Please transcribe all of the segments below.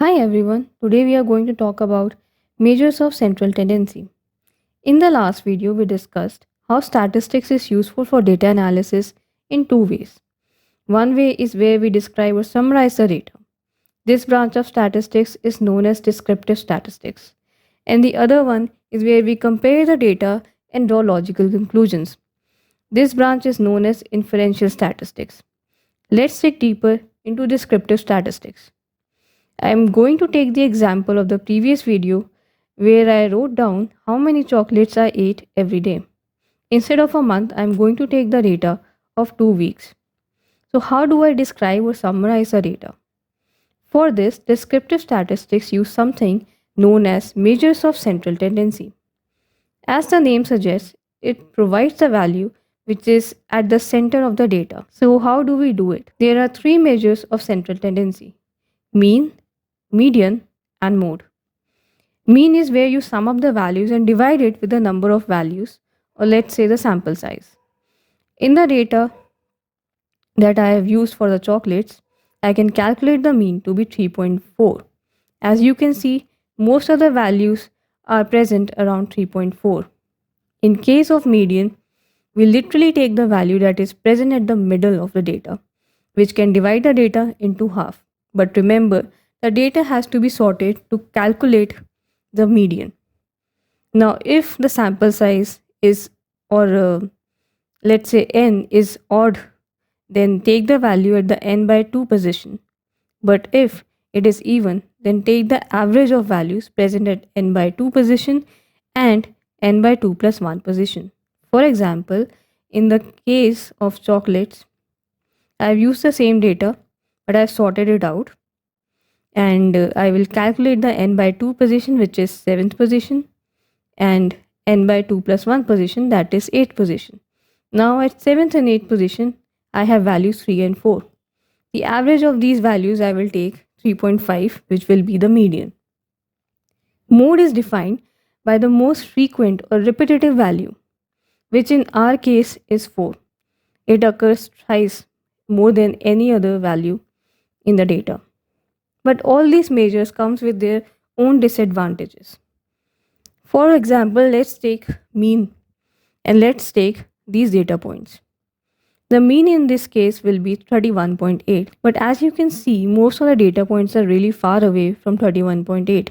Hi everyone, today we are going to talk about measures of central tendency. In the last video, we discussed how statistics is useful for data analysis in two ways. One way is where we describe or summarize the data. This branch of statistics is known as descriptive statistics. And the other one is where we compare the data and draw logical conclusions. This branch is known as inferential statistics. Let's dig deeper into descriptive statistics. I am going to take the example of the previous video where I wrote down how many chocolates I ate every day. Instead of a month, I am going to take the data of 2 weeks. So, how do I describe or summarize the data? For this, descriptive statistics use something known as measures of central tendency. As the name suggests, it provides the value which is at the center of the data. So, how do we do it? There are three measures of central tendency: mean, median, and mode. Mean is where you sum up the values and divide it with the number of values, or let's say the sample size. In the data that I have used for the chocolates, I can calculate the mean to be 3.4. As you can see, most of the values are present around 3.4. In case of median, we literally take the value that is present at the middle of the data, which can divide the data into half. But remember, the data has to be sorted to calculate the median. Now, if the sample size is, or let's say n is odd, then take the value at the n by 2 position. But if it is even, then take the average of values present at n by 2 position and n by 2 plus 1 position. For example, in the case of chocolates, I have used the same data, but I have sorted it out. And I will calculate the n by 2 position, which is 7th position, and n by 2 plus 1 position, that is 8th position. Now at 7th and 8th position, I have values 3 and 4. The average of these values I will take 3.5, which will be the median. Mode is defined by the most frequent or repetitive value, which in our case is 4. It occurs thrice more than any other value in the data. But all these measures comes with their own disadvantages. For example, let's take mean and let's take these data points. The mean in this case will be 31.8, but as you can see, most of the data points are really far away from 31.8.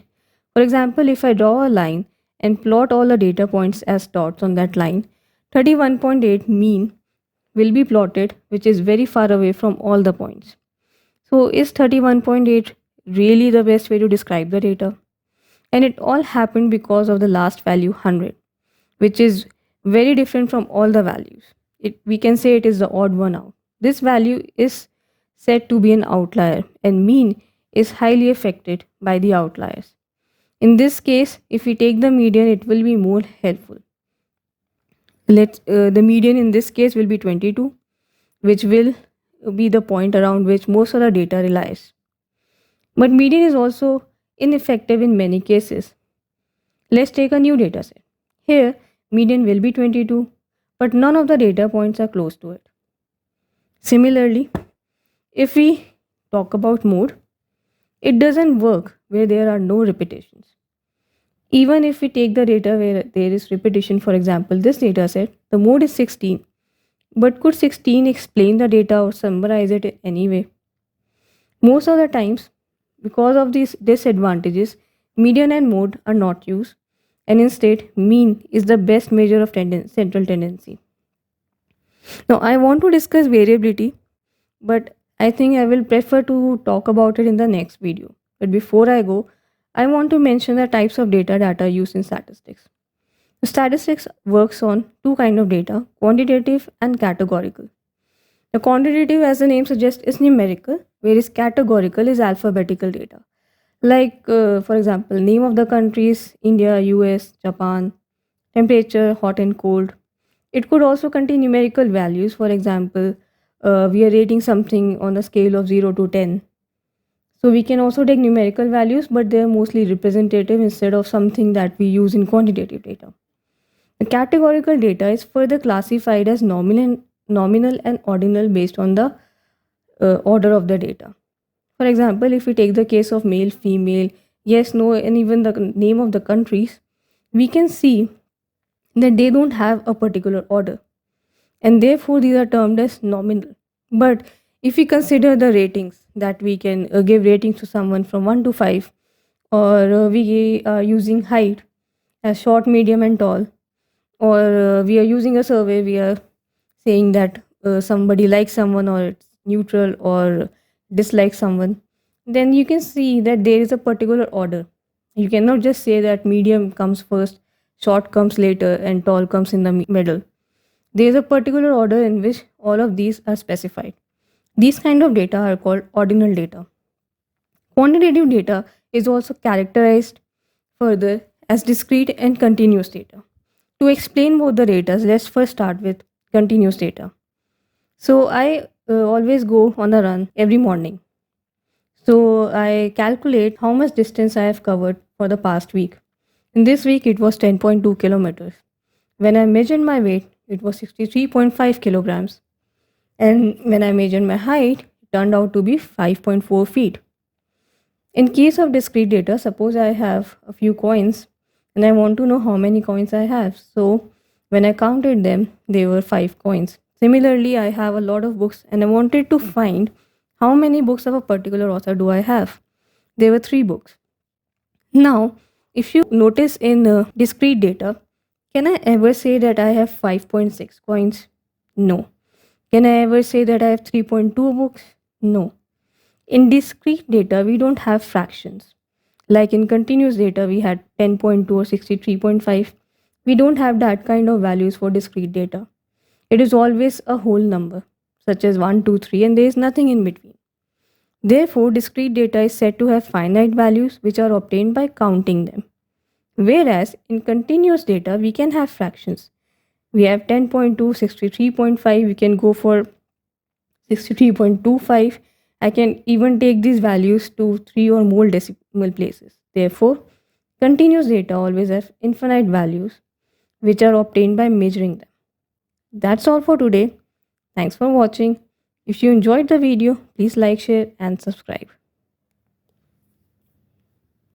For example, if I draw a line and plot all the data points as dots on that line, 31.8 mean will be plotted, which is very far away from all the points. So is 31.8 really the best way to describe the data? And it all happened because of the last value 100, which is very different from all the values. We can say it is the odd one out. This value is said to be an outlier, and mean is highly affected by the outliers. In this case, if we take the median, it will be more helpful. The median in this case will be 22, which will be the point around which most of the data relies. But median is also ineffective in many cases. Let's take a new data set. Here, median will be 22, but none of the data points are close to it. Similarly, if we talk about mode, it doesn't work where there are no repetitions. Even if we take the data where there is repetition, for example, this data set, the mode is 16. But could 16 explain the data or summarize it in any way? Most of the times, because of these disadvantages, median and mode are not used, and instead, mean is the best measure of central tendency. Now, I want to discuss variability, but I think I will prefer to talk about it in the next video. But before I go, I want to mention the types of data that are used in statistics. Statistics works on two kinds of data, quantitative and categorical. The quantitative, as the name suggests, is numerical, whereas categorical is alphabetical data. Like, for example, name of the countries, India, US, Japan, temperature, hot and cold. It could also contain numerical values. For example, we are rating something on a scale of 0 to 10. So we can also take numerical values, but they are mostly representative instead of something that we use in quantitative data. The categorical data is further classified as nominal and ordinal based on the order of the data. For example, if we take the case of male, female, yes, no, and even the name of the countries, we can see that they don't have a particular order, and therefore these are termed as nominal. But if we consider the ratings, that we can give ratings to someone from 1 to 5, or we are using height as short, medium, and tall, or we are using a survey, we are saying that somebody likes someone, or it's neutral, or dislikes someone, then you can see that there is a particular order. You cannot just say that medium comes first, short comes later, and tall comes in the middle. There is a particular order in which all of these are specified. These kind of data are called ordinal data. Quantitative data is also characterized further as discrete and continuous data. To explain both the data, let's first start with continuous data. So I always go on a run every morning. So I calculate how much distance I have covered for the past week. In this week, it was 10.2 kilometers. When I measured my weight, it was 63.5 kilograms. And when I measured my height, it turned out to be 5.4 feet. In case of discrete data, suppose I have a few coins and I want to know how many coins I have. So when I counted them, they were 5 coins. Similarly, I have a lot of books and I wanted to find how many books of a particular author do I have. There were 3 books. Now, if you notice in discrete data, can I ever say that I have 5.6 coins? No. Can I ever say that I have 3.2 books? No. In discrete data, we don't have fractions. Like in continuous data, we had 10.2 or 63.5. We don't have that kind of values for discrete data. It is always a whole number, such as 1, 2, 3, and there is nothing in between. Therefore, discrete data is said to have finite values which are obtained by counting them. Whereas in continuous data, we can have fractions. We have 10.2, 63.5, we can go for 63.25. I can even take these values to 3 or more decimal places. Therefore, continuous data always have infinite values which are obtained by measuring them. That's all for today. Thanks for watching. If you enjoyed the video, please like, share, and subscribe.